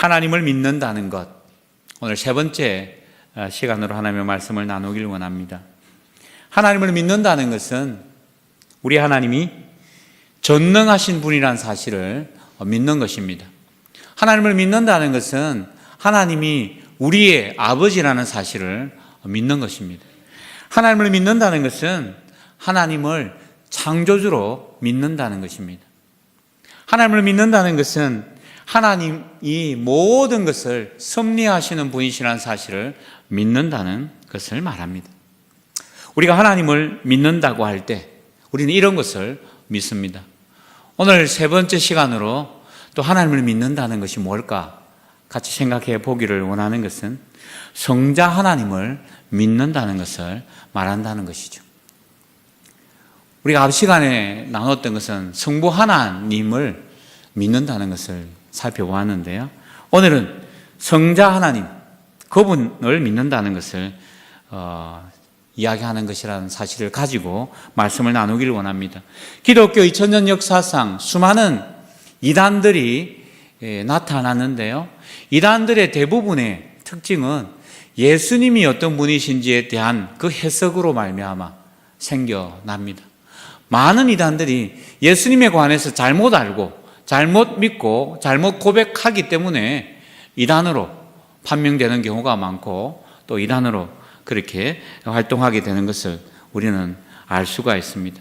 하나님을 믿는다는 것, 오늘 세 번째 시간으로 하나님의 말씀을 나누길 원합니다. 하나님을 믿는다는 것은 우리 하나님이 전능하신 분이라는 사실을 믿는 것입니다. 하나님을 믿는다는 것은 하나님이 우리의 아버지라는 사실을 믿는 것입니다. 하나님을 믿는다는 것은 하나님을 창조주로 믿는다는 것입니다. 하나님을 믿는다는 것은 하나님이 모든 것을 섭리하시는 분이시라는 사실을 믿는다는 것을 말합니다. 우리가 하나님을 믿는다고 할 때 우리는 이런 것을 믿습니다. 오늘 세 번째 시간으로 또 하나님을 믿는다는 것이 뭘까 같이 생각해 보기를 원하는 것은 성자 하나님을 믿는다는 것을 말한다는 것이죠. 우리가 앞 시간에 나눴던 것은 성부 하나님을 믿는다는 것을 살펴보았는데요. 오늘은 성자 하나님, 그분을 믿는다는 것을 이야기하는 것이라는 사실을 가지고 말씀을 나누기를 원합니다. 기독교 2000년 역사상 수많은 이단들이 나타났는데요. 이단들의 대부분의 특징은 예수님이 어떤 분이신지에 대한 그 해석으로 말미암아 생겨납니다. 많은 이단들이 예수님에 관해서 잘못 알고 잘못 믿고 잘못 고백하기 때문에 이단으로 판명되는 경우가 많고 또 이단으로 그렇게 활동하게 되는 것을 우리는 알 수가 있습니다.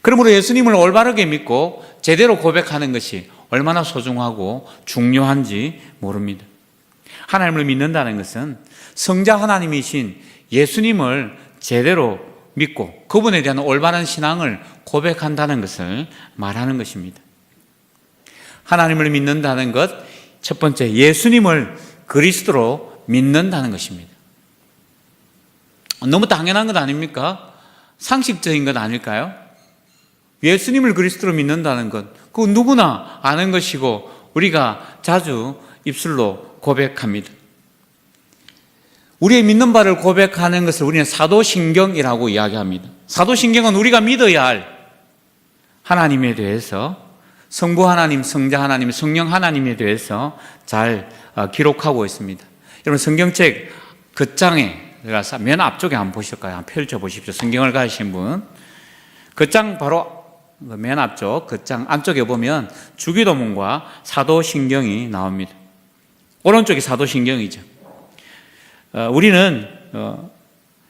그러므로 예수님을 올바르게 믿고 제대로 고백하는 것이 얼마나 소중하고 중요한지 모릅니다. 하나님을 믿는다는 것은 성자 하나님이신 예수님을 제대로 믿고 그분에 대한 올바른 신앙을 고백한다는 것을 말하는 것입니다. 하나님을 믿는다는 것, 첫 번째 예수님을 그리스도로 믿는다는 것입니다. 너무 당연한 것 아닙니까? 상식적인 것 아닐까요? 예수님을 그리스도로 믿는다는 것, 그건 누구나 아는 것이고 우리가 자주 입술로 고백합니다. 우리의 믿는 바를 고백하는 것을 우리는 사도신경이라고 이야기합니다. 사도신경은 우리가 믿어야 할 하나님에 대해서, 성부 하나님, 성자 하나님, 성령 하나님에 대해서 잘 기록하고 있습니다. 여러분 성경책 겉장에 들어가서 맨 앞쪽에 한번 보실까요? 한번 펼쳐보십시오. 성경을 가지신 분. 겉장 바로 맨 앞쪽, 겉장 안쪽에 보면 주기도문과 사도신경이 나옵니다. 오른쪽이 사도신경이죠. 우리는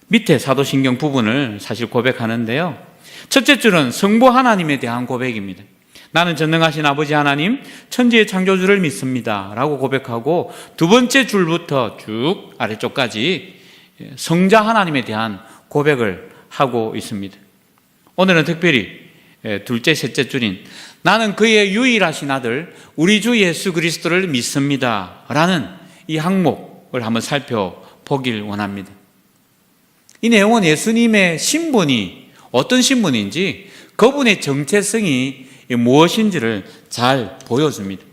밑에 사도신경 부분을 사실 고백하는데요. 첫째 줄은 성부 하나님에 대한 고백입니다. 나는 전능하신 아버지 하나님, 천지의 창조주를 믿습니다 라고 고백하고 두 번째 줄부터 쭉 아래쪽까지 성자 하나님에 대한 고백을 하고 있습니다. 오늘은 특별히 둘째, 셋째 줄인 나는 그의 유일하신 아들 우리 주 예수 그리스도를 믿습니다 라는 이 항목을 한번 살펴보길 원합니다. 이 내용은 예수님의 신분이 어떤 신분인지 그분의 정체성이 무엇인지를 잘 보여줍니다.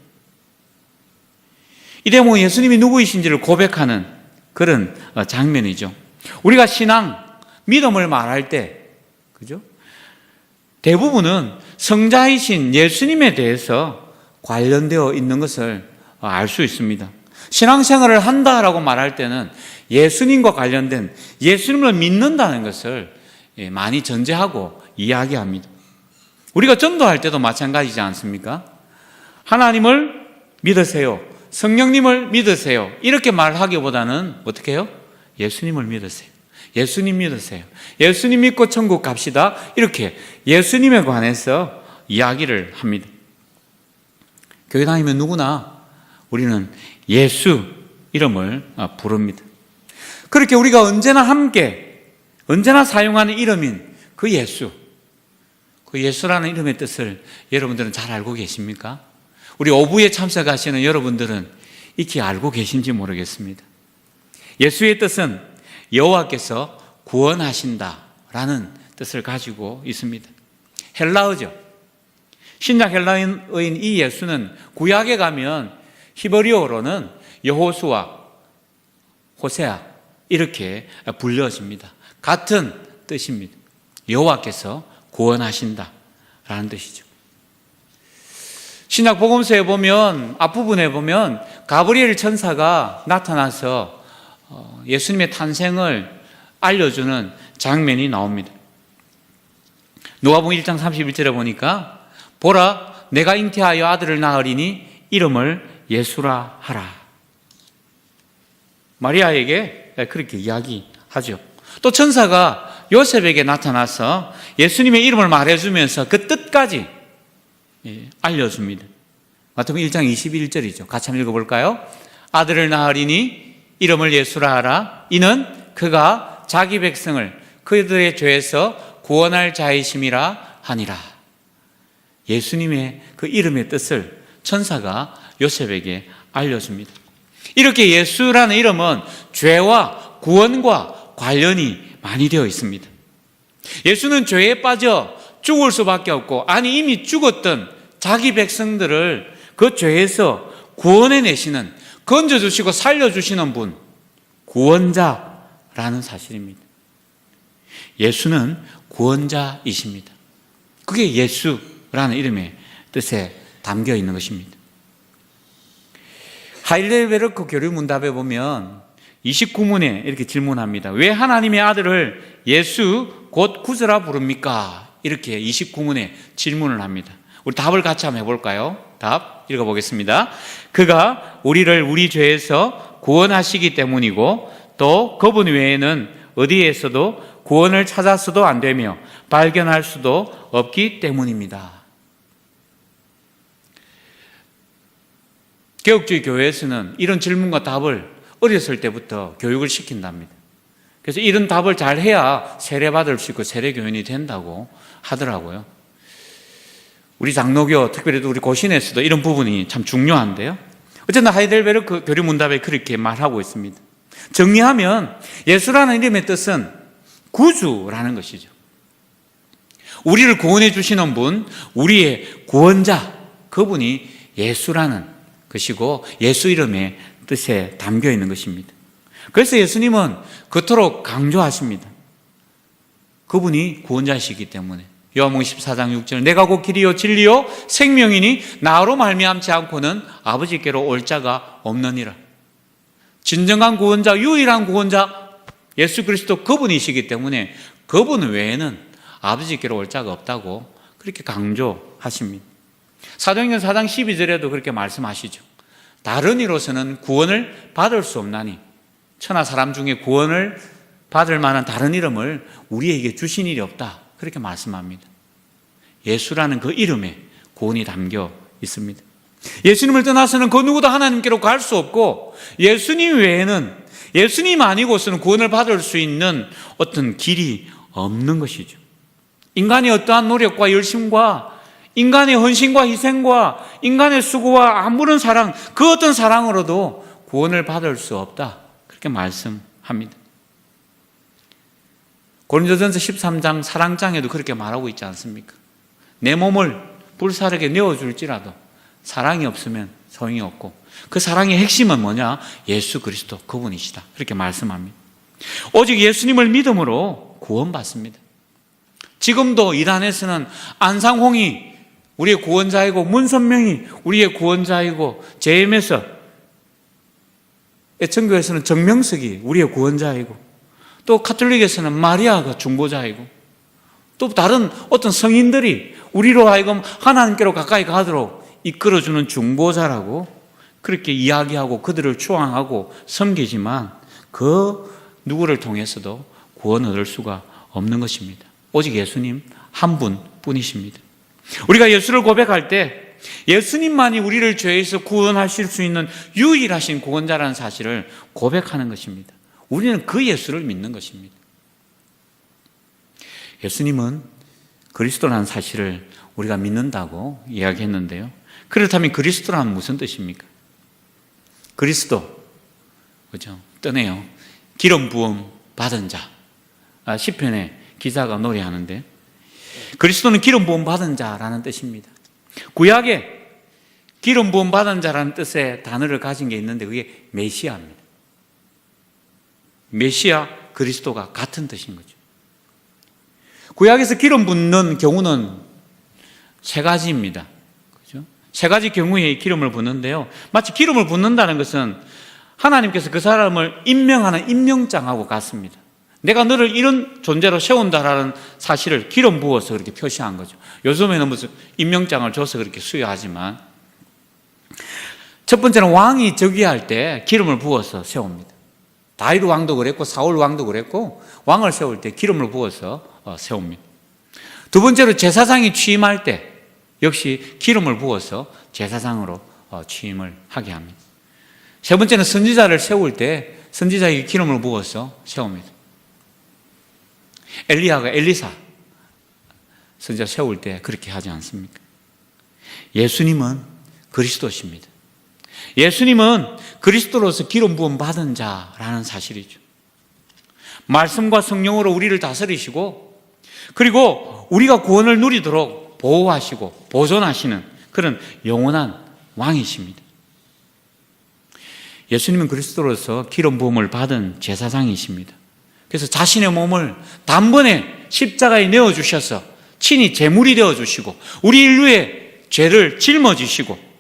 이 대목은 예수님이 누구이신지를 고백하는 그런 장면이죠. 우리가 신앙, 믿음을 말할 때, 그죠? 대부분은 성자이신 예수님에 대해서 관련되어 있는 것을 알 수 있습니다. 신앙생활을 한다라고 말할 때는 예수님과 관련된 예수님을 믿는다는 것을 많이 전제하고 이야기합니다. 우리가 전도할 때도 마찬가지지 않습니까? 하나님을 믿으세요. 성령님을 믿으세요. 이렇게 말하기보다는 어떻게 해요? 예수님을 믿으세요. 예수님 믿으세요. 예수님 믿고 천국 갑시다. 이렇게 예수님에 관해서 이야기를 합니다. 교회 다니면 누구나 우리는 예수 이름을 부릅니다. 그렇게 우리가 언제나 함께, 언제나 사용하는 이름인 그 예수, 그 예수라는 이름의 뜻을 여러분들은 잘 알고 계십니까? 우리 오부에 참석하시는 여러분들은 익히 알고 계신지 모르겠습니다. 예수의 뜻은 여호와께서 구원하신다라는 뜻을 가지고 있습니다. 헬라어죠. 신약 헬라어인 이 예수는 구약에 가면 히브리어로는 여호수아, 호세아 이렇게 불려집니다. 같은 뜻입니다. 여호와께서 구원하신다라는 뜻이죠. 신약 복음서에 보면 앞부분에 보면 가브리엘 천사가 나타나서 예수님의 탄생을 알려주는 장면이 나옵니다. 누가복음 1장 31절에 보니까 보라 내가 잉태하여 아들을 낳으리니 이름을 예수라 하라. 마리아에게 그렇게 이야기하죠. 또 천사가 요셉에게 나타나서 예수님의 이름을 말해주면서 그 뜻까지 알려줍니다. 마태복음 1장 21절이죠. 같이 한번 읽어볼까요? 아들을 낳으리니 이름을 예수라 하라. 이는 그가 자기 백성을 그들의 죄에서 구원할 자이심이라 하니라. 예수님의 그 이름의 뜻을 천사가 요셉에게 알려줍니다. 이렇게 예수라는 이름은 죄와 구원과 관련이 많이 되어 있습니다. 예수는 죄에 빠져 죽을 수밖에 없고, 아니 이미 죽었던 자기 백성들을 그 죄에서 구원해내시는, 건져주시고 살려주시는 분, 구원자라는 사실입니다. 예수는 구원자이십니다. 그게 예수라는 이름의 뜻에 담겨 있는 것입니다. 하일델베르크 교류문답에 보면 29문에 이렇게 질문합니다. 왜 하나님의 아들을 예수 곧 구주라 부릅니까? 이렇게 29문에 질문을 합니다. 우리 답을 같이 한번 해볼까요? 답 읽어보겠습니다. 그가 우리를 우리 죄에서 구원하시기 때문이고, 또 그분 외에는 어디에서도 구원을 찾아서도 안 되며 발견할 수도 없기 때문입니다. 개혁주의 교회에서는 이런 질문과 답을 어렸을 때부터 교육을 시킨답니다. 그래서 이런 답을 잘 해야 세례받을 수 있고 세례교인이 된다고 하더라고요. 우리 장로교, 특별히 우리 고신에서도 이런 부분이 참 중요한데요. 어쨌든 하이델베르크 교류문답에 그렇게 말하고 있습니다. 정리하면 예수라는 이름의 뜻은 구주라는 것이죠. 우리를 구원해 주시는 분, 우리의 구원자, 그분이 예수라는 것이고 예수 이름의 뜻에 담겨 있는 것입니다. 그래서 예수님은 그토록 강조하십니다. 그분이 구원자이시기 때문에. 요한복음 14장 6절 내가 곧 길이요 진리요 생명이니 나로 말미암지 않고는 아버지께로 올 자가 없느니라. 진정한 구원자, 유일한 구원자 예수 그리스도 그분이시기 때문에 그분 외에는 아버지께로 올 자가 없다고 그렇게 강조하십니다. 사도행전 4장 12절에도 그렇게 말씀하시죠. 다른 이로서는 구원을 받을 수 없나니, 천하 사람 중에 구원을 받을 만한 다른 이름을 우리에게 주신 일이 없다, 그렇게 말씀합니다. 예수라는 그 이름에 구원이 담겨 있습니다. 예수님을 떠나서는 그 누구도 하나님께로 갈 수 없고, 예수님 외에는, 예수님 아니고서는 구원을 받을 수 있는 어떤 길이 없는 것이죠. 인간의 어떠한 노력과 열심과 인간의 헌신과 희생과 인간의 수고와 아무런 사랑, 그 어떤 사랑으로도 구원을 받을 수 없다, 그렇게 말씀합니다. 고린도전서 13장 사랑장에도 그렇게 말하고 있지 않습니까? 내 몸을 불사르게 내어줄지라도 사랑이 없으면 소용이 없고, 그 사랑의 핵심은 뭐냐? 예수 그리스도 그분이시다, 그렇게 말씀합니다. 오직 예수님을 믿음으로 구원받습니다. 지금도 이단에서는 안상홍이 우리의 구원자이고, 문선명이 우리의 구원자이고, JM에서 애청교에서는 정명석이 우리의 구원자이고, 또 카톨릭에서는 마리아가 중보자이고, 또 다른 어떤 성인들이 우리로 하여금 하나님께로 가까이 가도록 이끌어주는 중보자라고 그렇게 이야기하고 그들을 추앙하고 섬기지만 그 누구를 통해서도 구원 얻을 수가 없는 것입니다. 오직 예수님 한 분뿐이십니다. 우리가 예수를 고백할 때 예수님만이 우리를 죄에서 구원하실 수 있는 유일하신 구원자라는 사실을 고백하는 것입니다. 우리는 그 예수를 믿는 것입니다. 예수님은 그리스도라는 사실을 우리가 믿는다고 이야기했는데요. 그렇다면 그리스도라는 무슨 뜻입니까? 그리스도, 그죠? 뜨네요. 기름 부음 받은 자. 시편에 기자가 노래하는데, 그리스도는 기름 부음 받은 자라는 뜻입니다. 구약에 기름 부음 받은 자라는 뜻의 단어를 가진 게 있는데 그게 메시아입니다. 메시아, 그리스도가 같은 뜻인 거죠. 구약에서 기름 붓는 경우는 세 가지입니다. 그죠? 세 가지 경우에 기름을 붓는데요. 마치 기름을 붓는다는 것은 하나님께서 그 사람을 임명하는 임명장하고 같습니다. 내가 너를 이런 존재로 세운다라는 사실을 기름 부어서 그렇게 표시한 거죠. 요즘에는 무슨 임명장을 줘서 그렇게 수여하지만, 첫 번째는 왕이 즉위할 때 기름을 부어서 세웁니다. 다윗 왕도 그랬고 사울 왕도 그랬고 왕을 세울 때 기름을 부어서 세웁니다. 두 번째로 제사장이 취임할 때 역시 기름을 부어서 제사장으로 취임을 하게 합니다. 세 번째는 선지자를 세울 때 선지자에게 기름을 부어서 세웁니다. 엘리야가 엘리사 선지자 세울 때 그렇게 하지 않습니까? 예수님은 그리스도십니다. 예수님은 그리스도로서 기름 부음 받은 자라는 사실이죠. 말씀과 성령으로 우리를 다스리시고, 그리고 우리가 구원을 누리도록 보호하시고 보존하시는 그런 영원한 왕이십니다. 예수님은 그리스도로서 기름 부음을 받은 제사장이십니다. 그래서 자신의 몸을 단번에 십자가에 내어주셔서 친히 제물이 되어주시고 우리 인류의 죄를 짊어지시고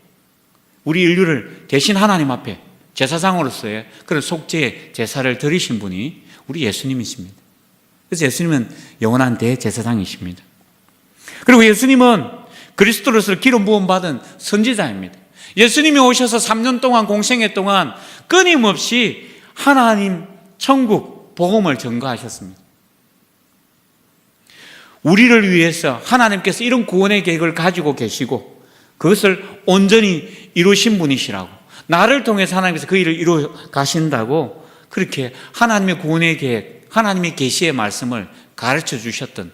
우리 인류를 대신 하나님 앞에 제사장으로서의 그런 속죄의 제사를 드리신 분이 우리 예수님이십니다. 그래서 예수님은 영원한 대제사장이십니다. 그리고 예수님은 그리스도로서 기름 부음 받은 선지자입니다. 예수님이 오셔서 3년 동안 공생애 동안 끊임없이 하나님 천국 복음을 전가하셨습니다. 우리를 위해서 하나님께서 이런 구원의 계획을 가지고 계시고 그것을 온전히 이루신 분이시라고, 나를 통해서 하나님께서 그 일을 이루어 가신다고 그렇게 하나님의 구원의 계획, 하나님의 계시의 말씀을 가르쳐 주셨던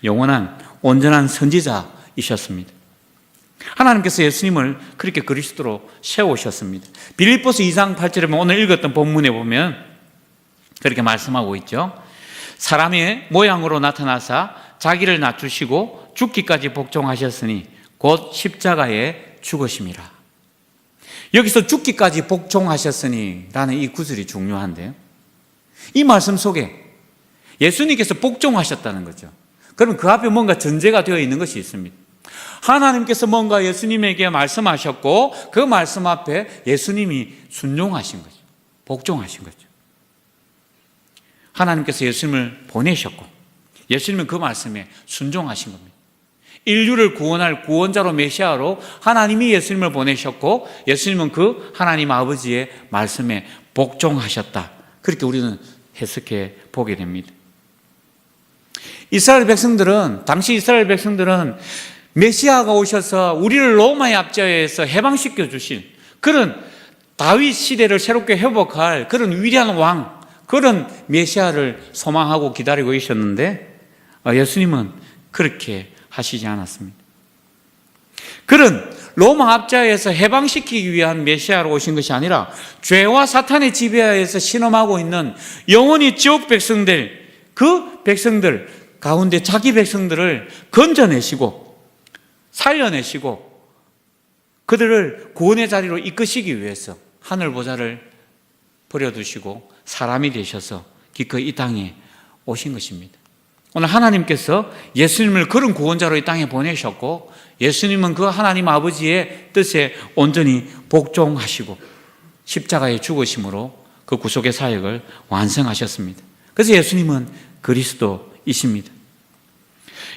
영원한 온전한 선지자이셨습니다. 하나님께서 예수님을 그렇게 그리스도로 세우셨습니다. 빌립보서 2장 8절에 보면 오늘 읽었던 본문에 보면 그렇게 말씀하고 있죠. 사람의 모양으로 나타나사 자기를 낮추시고 죽기까지 복종하셨으니 곧 십자가에 죽으심이라. 여기서 죽기까지 복종하셨으니 라는 이 구절이 중요한데요. 이 말씀 속에 예수님께서 복종하셨다는 거죠. 그럼 그 앞에 뭔가 전제가 되어 있는 것이 있습니다. 하나님께서 뭔가 예수님에게 말씀하셨고 그 말씀 앞에 예수님이 순종하신 거죠. 복종하신 거죠. 하나님께서 예수님을 보내셨고 예수님은 그 말씀에 순종하신 겁니다. 인류를 구원할 구원자로 메시아로 하나님이 예수님을 보내셨고 예수님은 그 하나님 아버지의 말씀에 복종하셨다. 그렇게 우리는 해석해 보게 됩니다. 당시 이스라엘 백성들은 메시아가 오셔서 우리를 로마의 압제에서 해방시켜 주신 그런 다윗 시대를 새롭게 회복할 그런 위대한 왕, 그런 메시아를 소망하고 기다리고 있었는데 예수님은 그렇게 하시지 않았습니다. 그런 로마 압제에서 해방시키기 위한 메시아로 오신 것이 아니라 죄와 사탄의 지배하에서 신음하고 있는 영원히 지옥 백성들, 그 백성들 가운데 자기 백성들을 건져내시고 살려내시고 그들을 구원의 자리로 이끄시기 위해서 하늘 보좌를 버려두시고 사람이 되셔서 기꺼이 이 땅에 오신 것입니다. 오늘 하나님께서 예수님을 그런 구원자로 이 땅에 보내셨고 예수님은 그 하나님 아버지의 뜻에 온전히 복종하시고 십자가에 죽으심으로 그 구속의 사역을 완성하셨습니다. 그래서 예수님은 그리스도이십니다.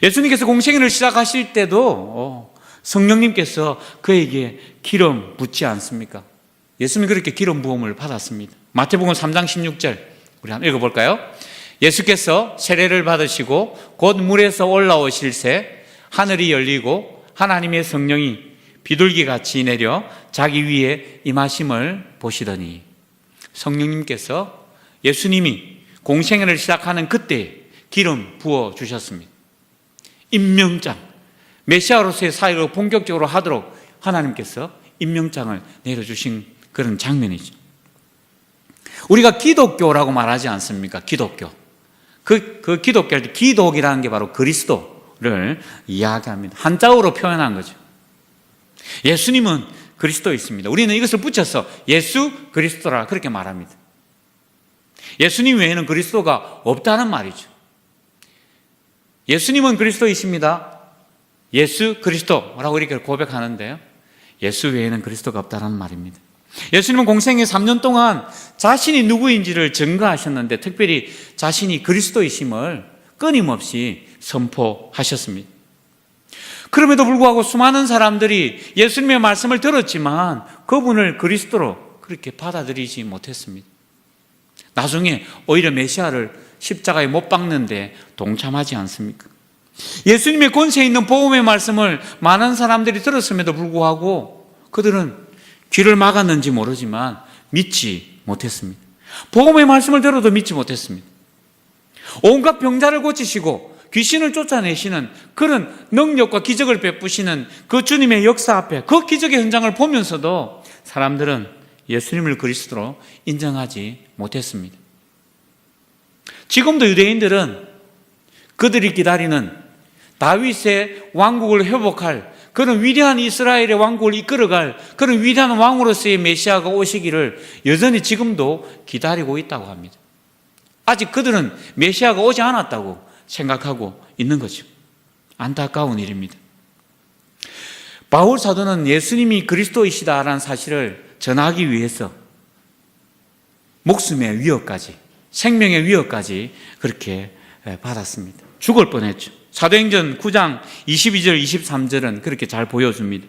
예수님께서 공생애를 시작하실 때도 성령님께서 그에게 기름 붓지 않습니까? 예수님이 그렇게 기름 부음을 받았습니다. 마태복음 3장 16절 우리 한번 읽어볼까요? 예수께서 세례를 받으시고 곧 물에서 올라오실 새 하늘이 열리고 하나님의 성령이 비둘기같이 내려 자기 위에 임하심을 보시더니, 성령님께서 예수님이 공생애를 시작하는 그때 기름 부어주셨습니다. 임명장, 메시아로서의 사역을 본격적으로 하도록 하나님께서 임명장을 내려주신 그런 장면이죠. 우리가 기독교라고 말하지 않습니까? 기독교. 그 기독교할 때 기독이라는 게 바로 그리스도를 이야기합니다. 한자어로 표현한 거죠. 예수님은 그리스도이십니다. 우리는 이것을 붙여서 예수 그리스도라 그렇게 말합니다. 예수님 외에는 그리스도가 없다는 말이죠. 예수님은 그리스도이십니다. 예수 그리스도라고 이렇게 고백하는데요. 예수 외에는 그리스도가 없다는 말입니다. 예수님은 공생의 3년 동안 자신이 누구인지를 증거하셨는데 특별히 자신이 그리스도이심을 끊임없이 선포하셨습니다. 그럼에도 불구하고 수많은 사람들이 예수님의 말씀을 들었지만 그분을 그리스도로 그렇게 받아들이지 못했습니다. 나중에 오히려 메시아를 십자가에 못 박는데 동참하지 않습니까? 예수님의 권세 있는 복음의 말씀을 많은 사람들이 들었음에도 불구하고 그들은 귀를 막았는지 모르지만 믿지 못했습니다. 복음의 말씀을 들어도 믿지 못했습니다. 온갖 병자를 고치시고 귀신을 쫓아내시는 그런 능력과 기적을 베푸시는 그 주님의 역사 앞에 그 기적의 현장을 보면서도 사람들은 예수님을 그리스도로 인정하지 못했습니다. 지금도 유대인들은 그들이 기다리는 다윗의 왕국을 회복할 그런 위대한 이스라엘의 왕국을 이끌어갈 그런 위대한 왕으로서의 메시아가 오시기를 여전히 지금도 기다리고 있다고 합니다. 아직 그들은 메시아가 오지 않았다고 생각하고 있는 거죠. 안타까운 일입니다. 바울 사도는 예수님이 그리스도이시다라는 사실을 전하기 위해서 목숨의 위협까지, 생명의 위협까지 그렇게 받았습니다. 죽을 뻔했죠. 사도행전 9장 22절 23절은 그렇게 잘 보여줍니다.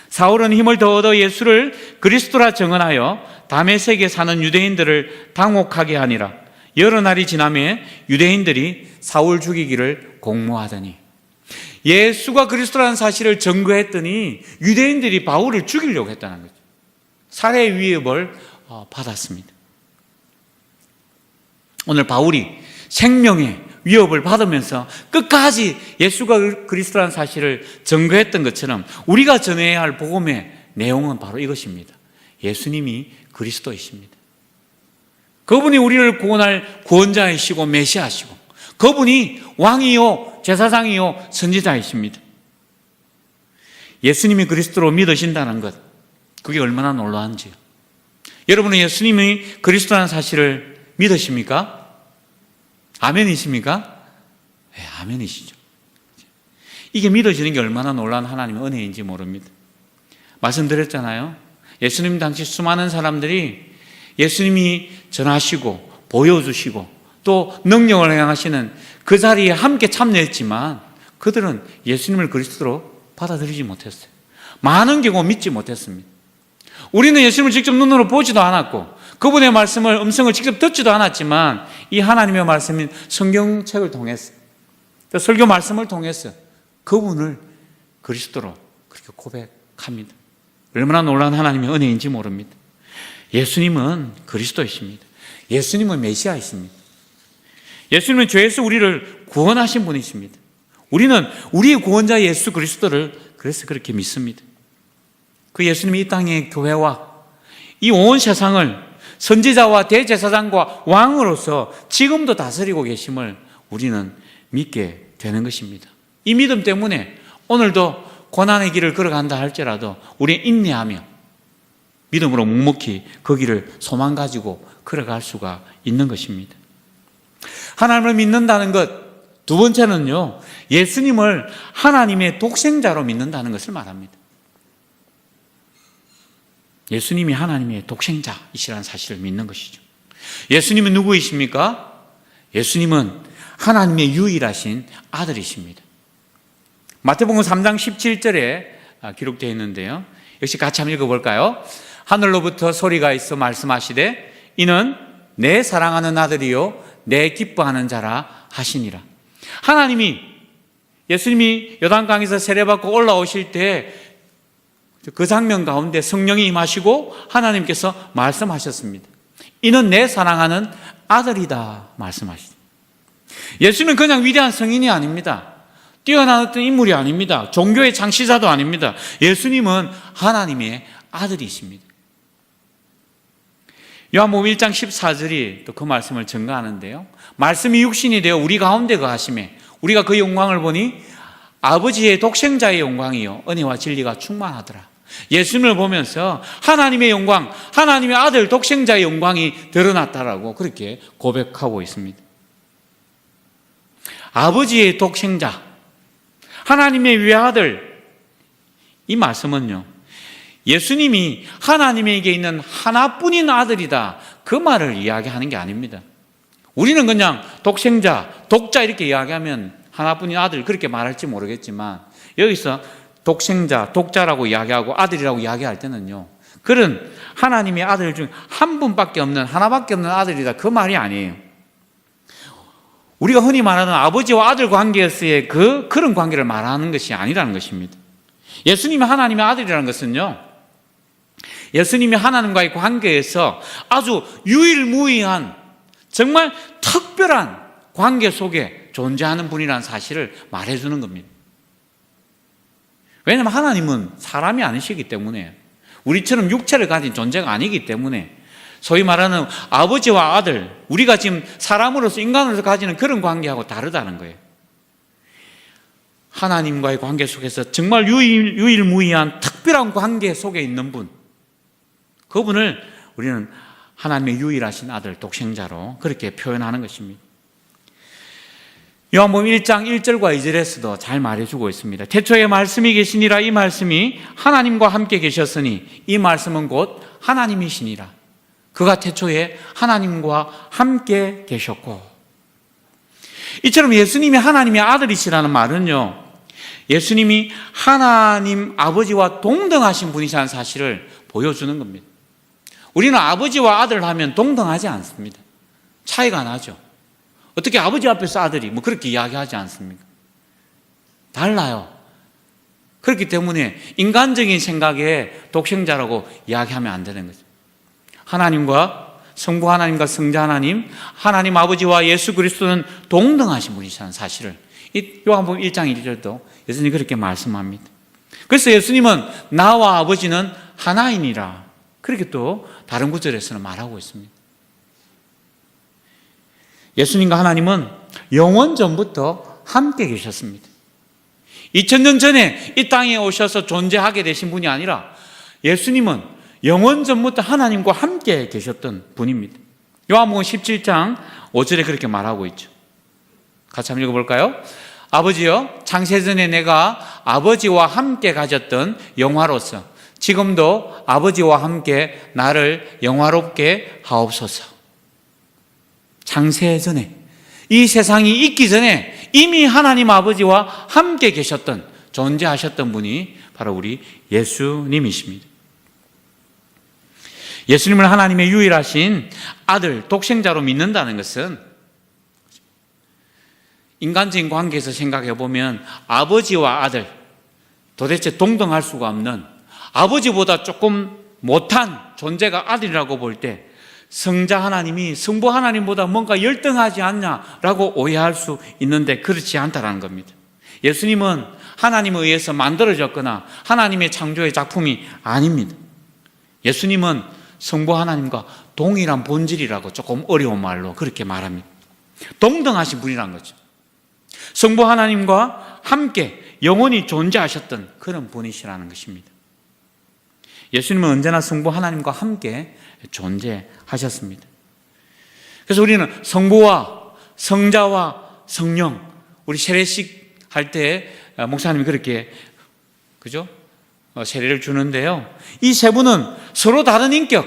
사울은 힘을 더 얻어 예수를 그리스도라 증언하여 다메섹에 사는 유대인들을 당혹하게 하니라. 여러 날이 지나매 유대인들이 사울 죽이기를 공모하더니, 예수가 그리스도라는 사실을 증거했더니 유대인들이 바울을 죽이려고 했다는 거죠. 살해 위협을 받았습니다. 오늘 바울이 생명의 위협을 받으면서 끝까지 예수가 그리스도라는 사실을 증거했던 것처럼 우리가 전해야 할 복음의 내용은 바로 이것입니다. 예수님이 그리스도이십니다. 그분이 우리를 구원할 구원자이시고 메시아시고 그분이 왕이요 제사장이요 선지자이십니다. 예수님이 그리스도로 믿으신다는 것, 그게 얼마나 놀라운지요. 여러분은 예수님이 그리스도라는 사실을 믿으십니까? 아멘이십니까? 네, 아멘이시죠. 이게 믿어지는 게 얼마나 놀라운 하나님의 은혜인지 모릅니다. 말씀드렸잖아요. 예수님 당시 수많은 사람들이 예수님이 전하시고 보여주시고 또 능력을 행하시는 그 자리에 함께 참여했지만 그들은 예수님을 그리스도로 받아들이지 못했어요. 많은 경우 믿지 못했습니다. 우리는 예수님을 직접 눈으로 보지도 않았고 그분의 말씀을 음성을 직접 듣지도 않았지만 이 하나님의 말씀인 성경책을 통해서 또 설교 말씀을 통해서 그분을 그리스도로 그렇게 고백합니다. 얼마나 놀라운 하나님의 은혜인지 모릅니다. 예수님은 그리스도이십니다. 예수님은 메시아이십니다. 예수님은 죄에서 우리를 구원하신 분이십니다. 우리는 우리의 구원자 예수 그리스도를 그래서 그렇게 믿습니다. 그 예수님이 이 땅의 교회와 이 온 세상을 선지자와 대제사장과 왕으로서 지금도 다스리고 계심을 우리는 믿게 되는 것입니다. 이 믿음 때문에 오늘도 고난의 길을 걸어간다 할지라도 우리는 인내하며 믿음으로 묵묵히 그 길을 소망 가지고 걸어갈 수가 있는 것입니다. 하나님을 믿는다는 것, 두 번째는요, 예수님을 하나님의 독생자로 믿는다는 것을 말합니다. 예수님이 하나님의 독생자이시라는 사실을 믿는 것이죠. 예수님은 누구이십니까? 예수님은 하나님의 유일하신 아들이십니다. 마태복음 3장 17절에 기록되어 있는데요. 역시 같이 한번 읽어볼까요? 하늘로부터 소리가 있어 말씀하시되 이는 내 사랑하는 아들이요 내 기뻐하는 자라 하시니라. 하나님이 예수님이 요단강에서 세례받고 올라오실 때 그 장면 가운데 성령이 임하시고 하나님께서 말씀하셨습니다. 이는 내 사랑하는 아들이다 말씀하시죠. 예수는 그냥 위대한 성인이 아닙니다. 뛰어난 어떤 인물이 아닙니다. 종교의 창시자도 아닙니다. 예수님은 하나님의 아들이십니다. 요한복음 1장 14절이 또 그 말씀을 증거하는데요. 말씀이 육신이 되어 우리 가운데 거하심에 우리가 그 영광을 보니 아버지의 독생자의 영광이요 은혜와 진리가 충만하더라. 예수님을 보면서 하나님의 영광, 하나님의 아들 독생자의 영광이 드러났다라고 그렇게 고백하고 있습니다. 아버지의 독생자, 하나님의 외아들, 이 말씀은요 예수님이 하나님에게 있는 하나뿐인 아들이다, 그 말을 이야기하는 게 아닙니다. 우리는 그냥 독생자, 독자 이렇게 이야기하면 하나뿐인 아들 그렇게 말할지 모르겠지만, 여기서 독생자, 독자라고 이야기하고 아들이라고 이야기할 때는요, 그런 하나님의 아들 중 한 분밖에 없는, 하나밖에 없는 아들이다, 그 말이 아니에요. 우리가 흔히 말하는 아버지와 아들 관계에서의 그런 관계를 말하는 것이 아니라는 것입니다. 예수님이 하나님의 아들이라는 것은요, 예수님이 하나님과의 관계에서 아주 유일무이한 정말 특별한 관계 속에 존재하는 분이라는 사실을 말해주는 겁니다. 왜냐하면 하나님은 사람이 아니시기 때문에, 우리처럼 육체를 가진 존재가 아니기 때문에, 소위 말하는 아버지와 아들, 우리가 지금 사람으로서, 인간으로서 가지는 그런 관계하고 다르다는 거예요. 하나님과의 관계 속에서 정말 유일무이한 특별한 관계 속에 있는 분, 그분을 우리는 하나님의 유일하신 아들, 독생자로 그렇게 표현하는 것입니다. 요한복음 1장 1절과 2절에서도 잘 말해주고 있습니다. 태초에 말씀이 계시니라, 이 말씀이 하나님과 함께 계셨으니 이 말씀은 곧 하나님이시니라. 그가 태초에 하나님과 함께 계셨고. 이처럼 예수님이 하나님의 아들이시라는 말은요, 예수님이 하나님 아버지와 동등하신 분이라는 사실을 보여주는 겁니다. 우리는 아버지와 아들을 하면 동등하지 않습니다. 차이가 나죠. 어떻게 아버지 앞에서 아들이 그렇게 이야기하지 않습니까? 달라요. 그렇기 때문에 인간적인 생각에 독생자라고 이야기하면 안 되는 거죠. 하나님과 성부 하나님과 성자 하나님, 하나님 아버지와 예수 그리스도는 동등하신 분이시라는 사실을 이 요한복음 1장 1절도 예수님이 그렇게 말씀합니다. 그래서 예수님은 나와 아버지는 하나이니라, 그렇게 또 다른 구절에서는 말하고 있습니다. 예수님과 하나님은 영원 전부터 함께 계셨습니다. 2000년 전에 이 땅에 오셔서 존재하게 되신 분이 아니라 예수님은 영원 전부터 하나님과 함께 계셨던 분입니다. 요한복음 17장 5절에 그렇게 말하고 있죠. 같이 한번 읽어볼까요? 아버지여, 창세전에 내가 아버지와 함께 가졌던 영화로서 지금도 아버지와 함께 나를 영화롭게 하옵소서. 창세전에, 이 세상이 있기 전에 이미 하나님 아버지와 함께 계셨던, 존재하셨던 분이 바로 우리 예수님이십니다. 예수님을 하나님의 유일하신 아들, 독생자로 믿는다는 것은 인간적인 관계에서 생각해 보면 아버지와 아들, 도대체 동등할 수가 없는, 아버지보다 조금 못한 존재가 아들이라고 볼 때 성자 하나님이 성부 하나님보다 뭔가 열등하지 않냐라고 오해할 수 있는데 그렇지 않다는 겁니다. 예수님은 하나님에 의해서 만들어졌거나 하나님의 창조의 작품이 아닙니다. 예수님은 성부 하나님과 동일한 본질이라고 조금 어려운 말로 그렇게 말합니다. 동등하신 분이란 거죠. 성부 하나님과 함께 영원히 존재하셨던 그런 분이시라는 것입니다. 예수님은 언제나 성부 하나님과 함께 존재하셨습니다. 그래서 우리는 성부와 성자와 성령, 우리 세례식 할 때 목사님이 그렇게, 그죠? 세례를 주는데요. 이 세 분은 서로 다른 인격,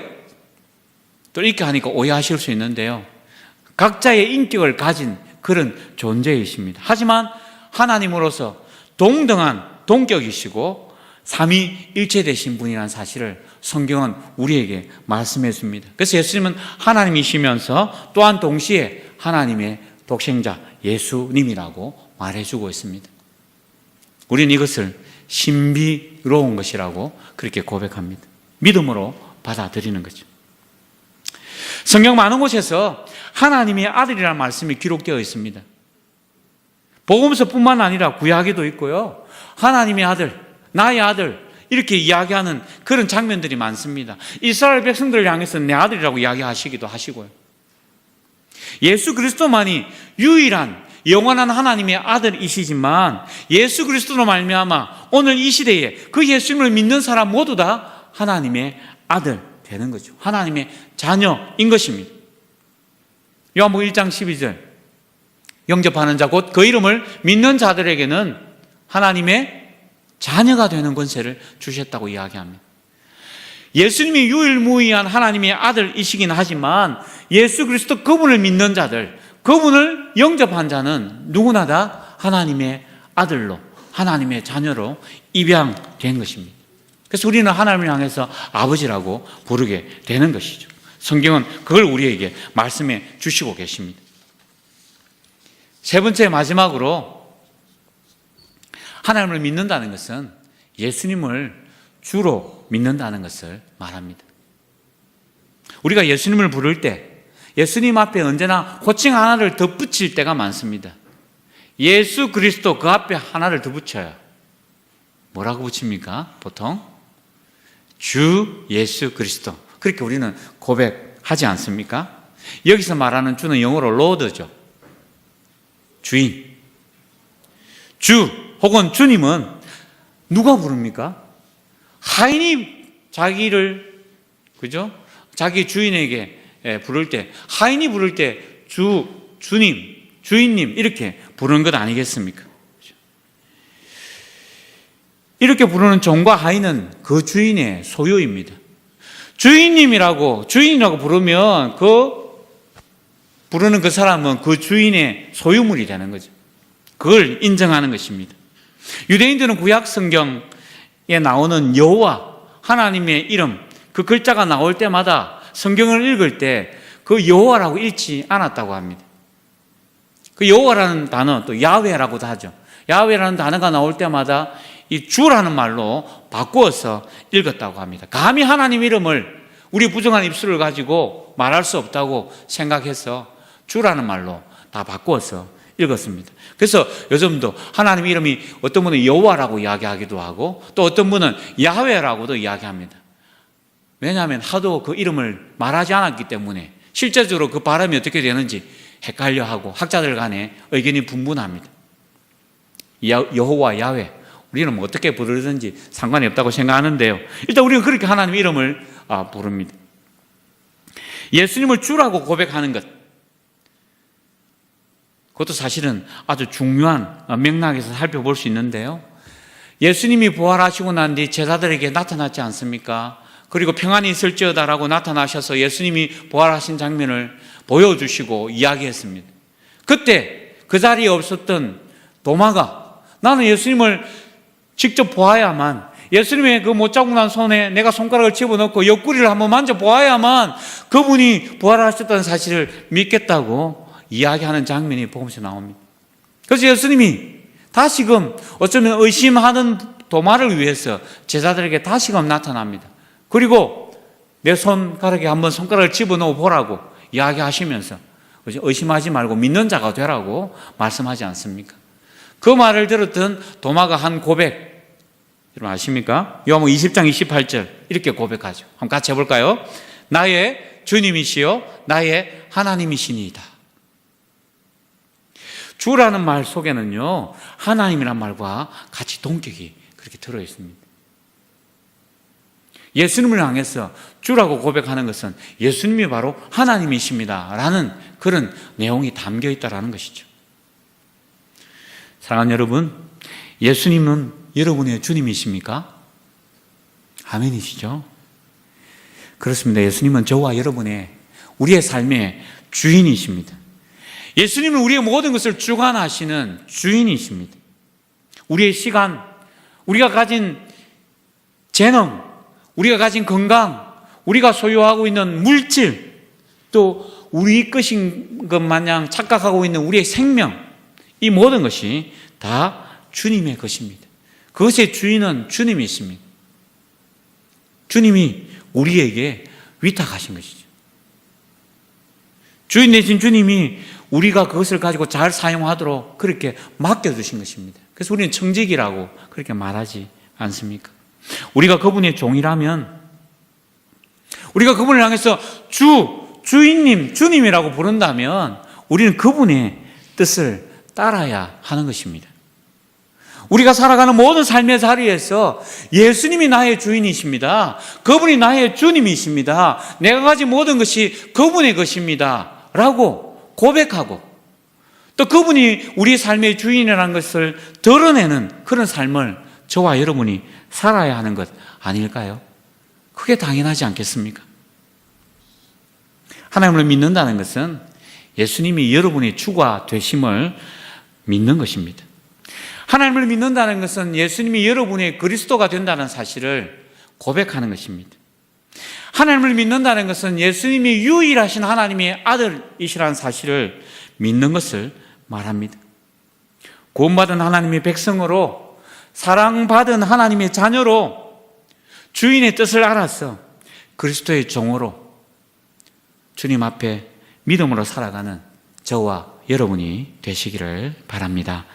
또 이렇게 하니까 오해하실 수 있는데요. 각자의 인격을 가진 그런 존재이십니다. 하지만 하나님으로서 동등한 동격이시고 삼위일체 되신 분이라는 사실을 성경은 우리에게 말씀해 줍니다. 그래서 예수님은 하나님이시면서 또한 동시에 하나님의 독생자 예수님이라고 말해주고 있습니다. 우리는 이것을 신비로운 것이라고 그렇게 고백합니다. 믿음으로 받아들이는 거죠. 성경 많은 곳에서 하나님의 아들이라는 말씀이 기록되어 있습니다. 복음서뿐만 아니라 구약에도 있고요. 하나님의 아들, 나의 아들 이렇게 이야기하는 그런 장면들이 많습니다. 이스라엘 백성들을 향해서 내 아들이라고 이야기하시기도 하시고요. 예수 그리스도만이 유일한 영원한 하나님의 아들이시지만 예수 그리스도로 말미암아 오늘 이 시대에 그 예수님을 믿는 사람 모두 다 하나님의 아들 되는 거죠. 하나님의 자녀인 것입니다. 요한복음 1장 12절, 영접하는 자 곧 그 이름을 믿는 자들에게는 하나님의 자녀가 되는 권세를 주셨다고 이야기합니다. 예수님이 유일무이한 하나님의 아들이시긴 하지만 예수 그리스도 그분을 믿는 자들, 그분을 영접한 자는 누구나 다 하나님의 아들로, 하나님의 자녀로 입양된 것입니다. 그래서 우리는 하나님을 향해서 아버지라고 부르게 되는 것이죠. 성경은 그걸 우리에게 말씀해 주시고 계십니다. 세 번째, 마지막으로 하나님을 믿는다는 것은 예수님을 주로 믿는다는 것을 말합니다. 우리가 예수님을 부를 때 예수님 앞에 언제나 호칭 하나를 덧붙일 때가 많습니다. 예수 그리스도 그 앞에 하나를 더 붙여요. 뭐라고 붙입니까? 보통 주 예수 그리스도, 그렇게 우리는 고백하지 않습니까? 여기서 말하는 주는 영어로 로드죠. 주인. 주 혹은 주님은 누가 부릅니까? 하인이 자기를, 그죠? 자기 주인에게 부를 때, 하인이 부를 때 주님, 주인님 이렇게 부르는 것 아니겠습니까? 이렇게 부르는 종과 하인은 그 주인의 소유입니다. 주인님이라고, 주인이라고 부르면 부르는 그 사람은 그 주인의 소유물이 되는 거죠. 그걸 인정하는 것입니다. 유대인들은 구약 성경에 나오는 여호와, 하나님의 이름, 그 글자가 나올 때마다 성경을 읽을 때 그 여호와라고 읽지 않았다고 합니다. 그 여호와라는 단어, 또 야훼라고도 하죠. 야훼라는 단어가 나올 때마다 이 주라는 말로 바꾸어서 읽었다고 합니다. 감히 하나님 이름을 우리 부정한 입술을 가지고 말할 수 없다고 생각해서 주라는 말로 다 바꾸어서 읽었습니다. 그래서 요즘도 하나님 이름이 어떤 분은 여호와라고 이야기하기도 하고 또 어떤 분은 야훼라고도 이야기합니다. 왜냐하면 하도 그 이름을 말하지 않았기 때문에 실제적으로 그 발음이 어떻게 되는지 헷갈려하고 학자들 간에 의견이 분분합니다. 여호와, 야훼, 우리는 뭐 어떻게 부르든지 상관이 없다고 생각하는데요. 일단 우리는 그렇게 하나님 이름을 부릅니다. 예수님을 주라고 고백하는 것, 그것도 사실은 아주 중요한 맥락에서 살펴볼 수 있는데요. 예수님이 부활하시고 난 뒤 제자들에게 나타났지 않습니까? 그리고 평안이 있을지어다라고 나타나셔서 예수님이 부활하신 장면을 보여주시고 이야기했습니다. 그때 그 자리에 없었던 도마가 나는 예수님을 직접 보아야만, 예수님의 그 못 자국 난 손에 내가 손가락을 집어넣고 옆구리를 한번 만져보아야만 그분이 부활하셨다는 사실을 믿겠다고 이야기하는 장면이 복음서에 나옵니다. 그래서 예수님이 다시금 어쩌면 의심하는 도마를 위해서 제자들에게 다시금 나타납니다. 그리고 내 손가락에 한번 손가락을 집어넣어 보라고 이야기하시면서 의심하지 말고 믿는 자가 되라고 말씀하지 않습니까? 그 말을 들었던 도마가 한 고백, 여러분 아십니까? 요한복음 20장 28절 이렇게 고백하죠. 한번 같이 해볼까요? 나의 주님이시요 나의 하나님이시니이다. 주라는 말 속에는요 하나님이란 말과 같이 동격이 그렇게 들어있습니다. 예수님을 향해서 주라고 고백하는 것은 예수님이 바로 하나님이십니다 라는 그런 내용이 담겨 있다는 것이죠. 사랑하는 여러분, 예수님은 여러분의 주님이십니까? 아멘이시죠? 그렇습니다. 예수님은 저와 여러분의, 우리의 삶의 주인이십니다. 예수님은 우리의 모든 것을 주관하시는 주인이십니다. 우리의 시간, 우리가 가진 재능, 우리가 가진 건강, 우리가 소유하고 있는 물질, 또 우리 것인 것 마냥 착각하고 있는 우리의 생명, 이 모든 것이 다 주님의 것입니다. 그것의 주인은 주님이십니다. 주님이 우리에게 위탁하신 것이죠. 주인 되신 주님이 우리가 그것을 가지고 잘 사용하도록 그렇게 맡겨두신 것입니다. 그래서 우리는 청직이라고 그렇게 말하지 않습니까? 우리가 그분의 종이라면, 우리가 그분을 향해서 주인님, 주님이라고 부른다면 우리는 그분의 뜻을 따라야 하는 것입니다. 우리가 살아가는 모든 삶의 자리에서 예수님이 나의 주인이십니다. 그분이 나의 주님이십니다. 내가 가진 모든 것이 그분의 것입니다 라고 고백하고 또 그분이 우리 삶의 주인이라는 것을 드러내는 그런 삶을 저와 여러분이 살아야 하는 것 아닐까요? 그게 당연하지 않겠습니까? 하나님을 믿는다는 것은 예수님이 여러분의 주가 되심을 믿는 것입니다. 하나님을 믿는다는 것은 예수님이 여러분의 그리스도가 된다는 사실을 고백하는 것입니다. 하나님을 믿는다는 것은 예수님이 유일하신 하나님의 아들이시라는 사실을 믿는 것을 말합니다. 구원받은 하나님의 백성으로, 사랑받은 하나님의 자녀로, 주인의 뜻을 알아서 그리스도의 종으로 주님 앞에 믿음으로 살아가는 저와 여러분이 되시기를 바랍니다.